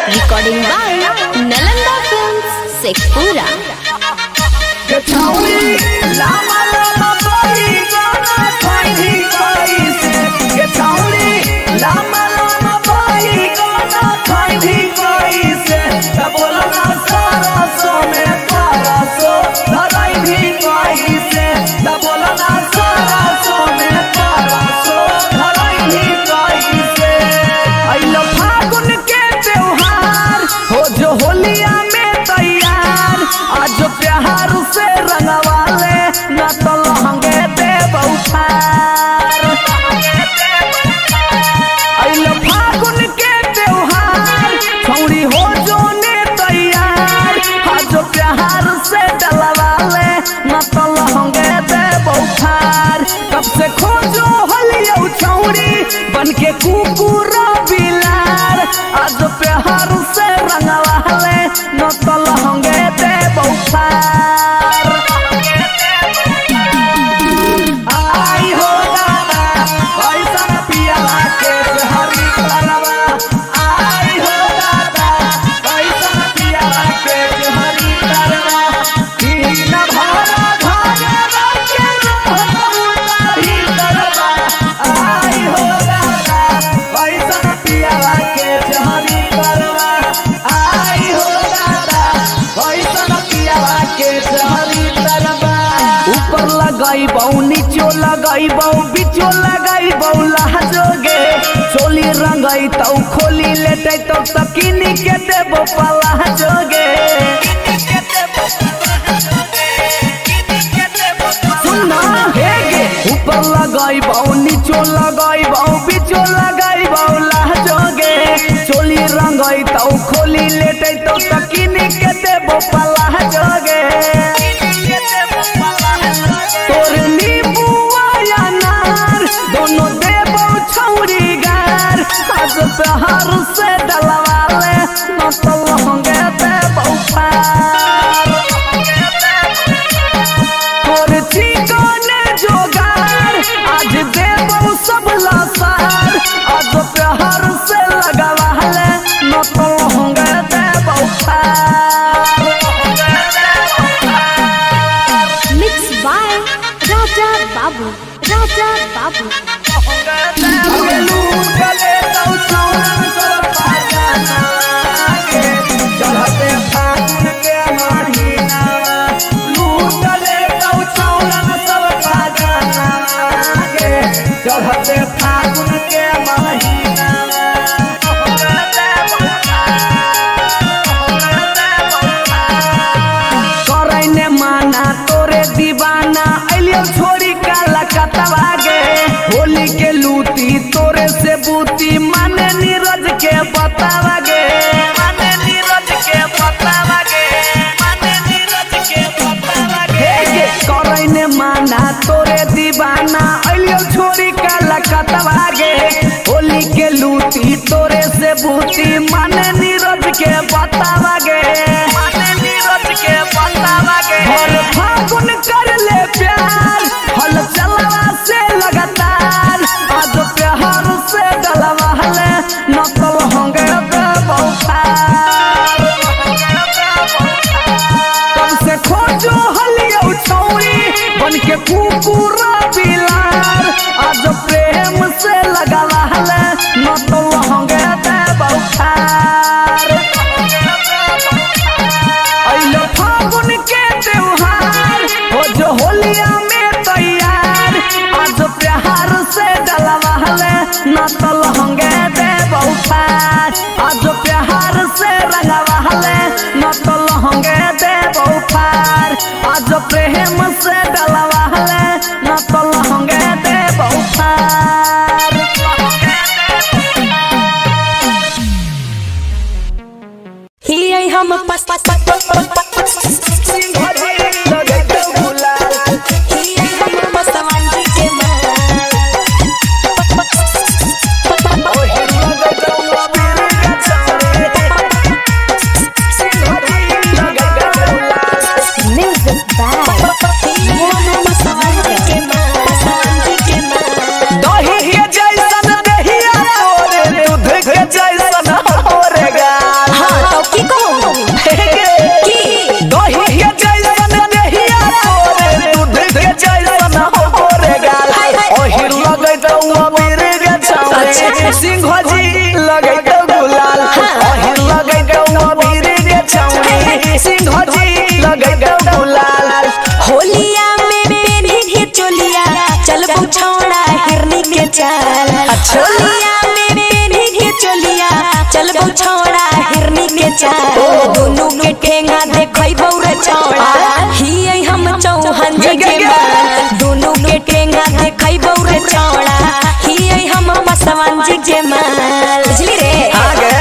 Recording by Nalanda Films, Sekpura. प्यार से रंगवाले न तो लहंगे दे बउठार अइलो फागुन के त्योहार छौरी हो जोने तैयार आज प्यार से डलवाले न तो लहंगे दे बउठार कब से खोजो हलियो छौरी बन के कुकुर बिलार आज प्यार से रंगवाले न तो लहंगे दे बउठार आई हो दादा पैसा न पियाला के हरी करवा आई हो दादा पैसा न पियाला के हरी करवा दिन भरा धागा के रही करवा आई हो दादा पैसा न पियाला के हरी करवा आई हो दादा पैसा न पियाला के हरी करवा ऊपर लगाई बहु नीचो लगाई बहु बीचो लगाई बहु लहजोगे चोली रंगाई तो खोली लेटे तो तकिनी के देबो पला जोगे सुनना हेगे ऊपर लगाई बहु नीचो लगाई बहु बीचो लगाई बहु लहजोगे चोली रंगाई तो खोली लेटे तो तकिनी के देबो पला जोगे दोनों देबो छौरी गार आज प्यार से डलवाले न तो लहंगे देबो पार तोर चिकने जोगार आज देबो सब लसार आज प्यार से लगवाले न तो लहंगे देबो पार Mixed by Raja Babu. Raja Babu. चढ़ते फागुन के महीना करैने माना तोरे दीवाना अलियो छोरी काला कतवागे होली के लूटी तोरे से बूती माने नीरज के बतावागे माने नीरज के बतावागे माने नीरज के बतावागे करैने माना तोरे दीवाना अलियो छोरी काला कतवागे होली के लूटी तोरे से बूती माने नीरज के बतावागे माने नीरज के बतावागे हर फागुन कर ले प्यार हल चलवा से लगातार आज प्यार से डलवा ले न तो लहंगे देबो पार कब से खोजो हलियो छौरी बन के कुकुर बिलार आज प्रेम से लगावा ले न तो लहंगे देबो पार अइलो फागुन के त्योहार हो जो होलिया में तैयार आज प्यार से डलवा ले न तो लहंगे देबो पार आज प्यार से रंगवा ले न तो लहंगे देबो पार आज प्रेम से डलवा ले न तो लहंगे देबो पार ही हम पस पस दही के जैसन देहिया तोरे दूध के जैसन होरेगा चल बौ छोड़ा हिरनी के चाल दोनों के ठेंगा देखै बौरे छोड़ा ही हम चौहान जी के माल दोनों के ठेंगा देखै बौरे छोड़ा ही हम पासवान जी के माल बुझली रे आगे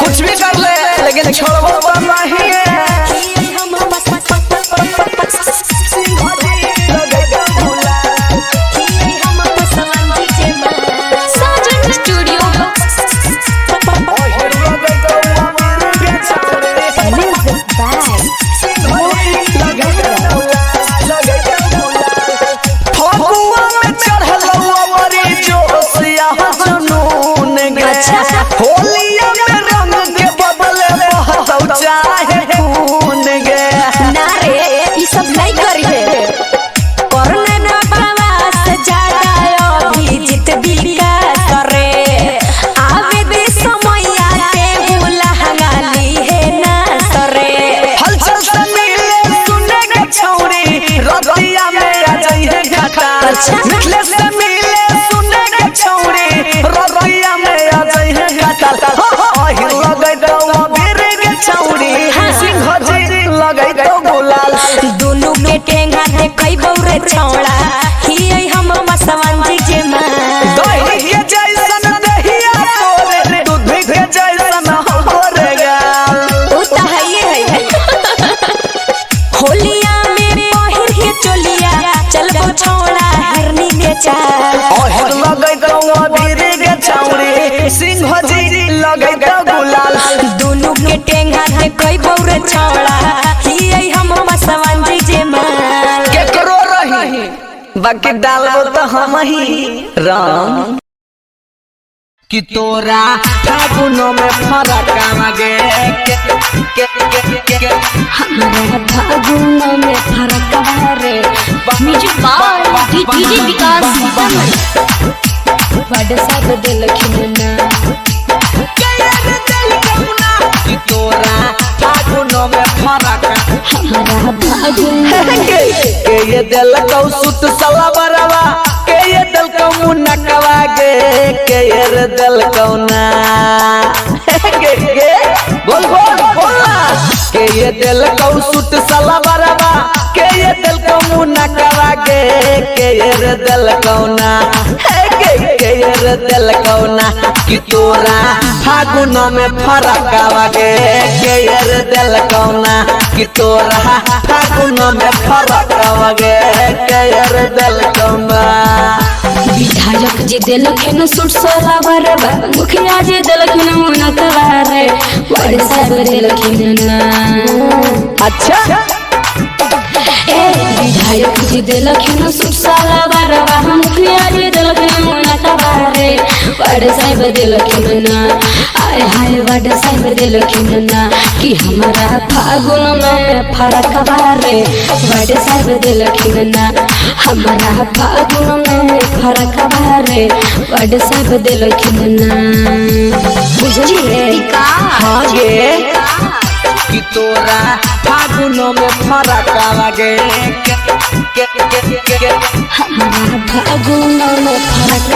कुछ भी कर ले लेकिन छोड़ो नहीं मिथलेश से मिले सुने के छौरी रतिया में आ जाई है काटल ओही लगै दो बीर के छौरी सिंह जी लगै दो गुलाल दोनों के ठेंगा देखै बौरे छौड़ा ही हम पासवान जी के माल दही के जैसन दहिया तोरे दूध के जैसन होरे गाल ओ त है होलिया में पहिर के चोलिया चल बौ छोड़ा हिरनी के चाल ओही लगै दो बीर के छौरी सिंह जी लगै दो गुलाल दोनों के ठेंगा देखै बौरे छौड़ा ही हम पासवान जी के माल केकरो रही बाकी डालबो तो हम ही राम कि तोरा फागुनो में फरक आगे हमारा फागुनो में फरक रे म्यूजिक बाय डीजे विकास बड़ सब दिल खिलना कि तोरा फागुनो में फरक हमारा फागुनो के ये दिल को सुत सला बरवा के ये दिल को मुनकवा के ये दिल को ना के बोल बोला के ये दिल को सुत सला बरवा के ये दिल को मुनकवा के ये दिल को ना के ये दिल को ना कि तोरा फागुनो में फरक आवे के ये दिल को ना कि तोरा फागुनो में फरक आवे के ये दिल को ना विधायक जी दिलखिन सुट सोला बरबा मुखिया जी दिलखिन मुनकवा रे बड़ सब दिलखिन ना अच्छा विधायक जी दिलखिन सुट सोला बरबा मुखिया जी दिलखिन मुनकवा रे बड़ सब दिलखिन ना आय हाय बड़ सब दिलखिन ना कि हमारा फागुन में फरक रे बड़ सब दिलखिन ना हमारा फागुन में फरक रे बड़ सब दिलखिन ना बुझलिए हाँ गे कि तोरा फागुनो में फरक आवे हमारा फागुन में फरक